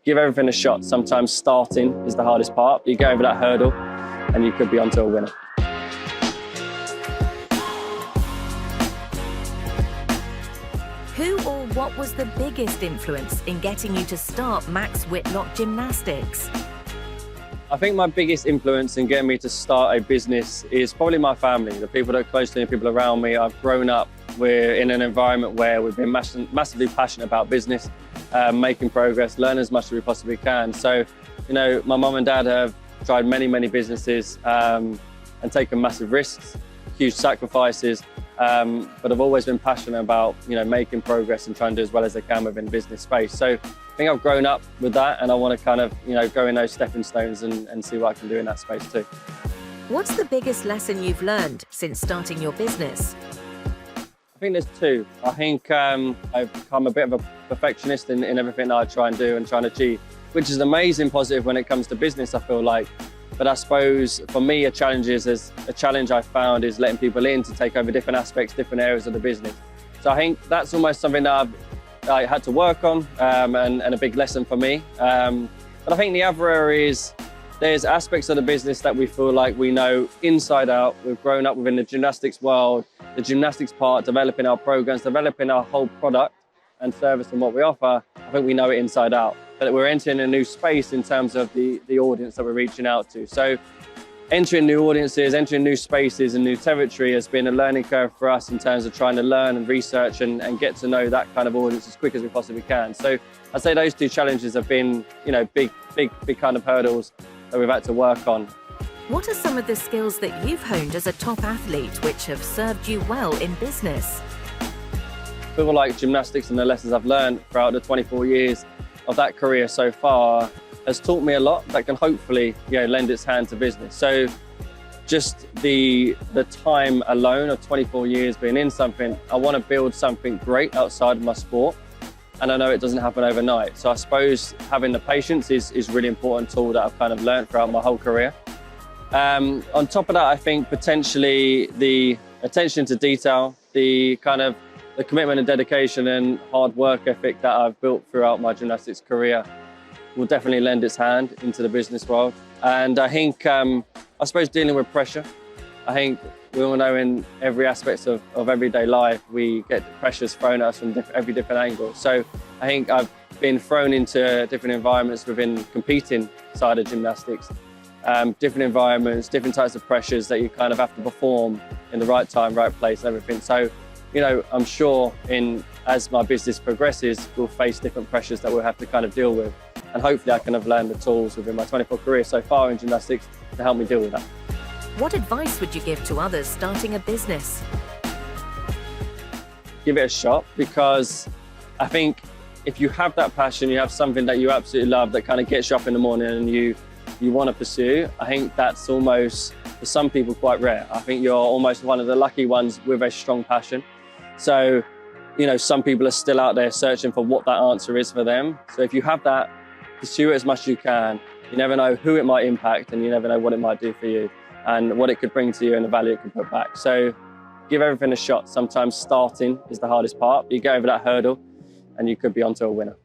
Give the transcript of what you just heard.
Give everything a shot. Sometimes starting is the hardest part. You get over that hurdle and you could be onto a winner. Who or what was the biggest influence in getting you to start Max Whitlock Gymnastics? I think my biggest influence in getting me to start a business is probably my family, the people that are close to me, people around me. I've grown up, we're in an environment where we've been massively passionate about business, making progress, learn as much as we possibly can. So, you know, my mum and dad have tried many businesses and taken massive risks, huge sacrifices, but I've always been passionate about, you know, making progress and trying to do as well as I can within the business space. So I think I've grown up with that, and I want to kind of, you know, go in those stepping stones and see what I can do in that space too. What's the biggest lesson you've learned since starting your business? I think there's two. I think I've become a bit of a perfectionist in everything that I try and do and try and achieve, which is an amazing positive when it comes to business, I feel like. But I suppose for me, a challenge I found is letting people in to take over different aspects, different areas of the business. So I think that's almost something that I had to work on and a big lesson for me. But I think the other area is there's aspects of the business that we feel like we know inside out. We've grown up within the gymnastics world, the gymnastics part, developing our programs, developing our whole product and service and what we offer. I think we know it inside out. But we're entering a new space in terms of the audience that we're reaching out to. So entering new audiences, entering new spaces and new territory has been a learning curve for us in terms of trying to learn and research and get to know that kind of audience as quick as we possibly can. So I'd say those two challenges have been, you know, big kind of hurdles that we've had to work on. What are some of the skills that you've honed as a top athlete which have served you well in business? I feel like gymnastics and the lessons I've learned throughout the 24 years of that career so far has taught me a lot that can hopefully, you know, lend its hand to business. So just the time alone of 24 years being in something, I want to build something great outside of my sport. And I know it doesn't happen overnight. So I suppose having the patience is really important tool that I've kind of learned throughout my whole career. On top of that, I think potentially the attention to detail, the commitment and dedication and hard work ethic that I've built throughout my gymnastics career will definitely lend its hand into the business world. And I think, I suppose dealing with pressure, I think we all know in every aspect of everyday life, we get pressures thrown at us from every different angle. So I think I've been thrown into different environments within competing side of gymnastics, different environments, different types of pressures that you kind of have to perform in the right time, right place and everything. So, you know, I'm sure as my business progresses, we'll face different pressures that we'll have to kind of deal with. And hopefully I can have learned the tools within my 24 career so far in gymnastics to help me deal with that. What advice would you give to others starting a business? Give it a shot, because I think if you have that passion, you have something that you absolutely love that kind of gets you up in the morning and you want to pursue, I think that's almost, for some people, quite rare. I think you're almost one of the lucky ones with a strong passion. So, you know, some people are still out there searching for what that answer is for them. So if you have that, pursue it as much as you can. You never know who it might impact, and you never know what it might do for you and what it could bring to you and the value it can put back. So give everything a shot. Sometimes starting is the hardest part. You get over that hurdle and you could be onto a winner.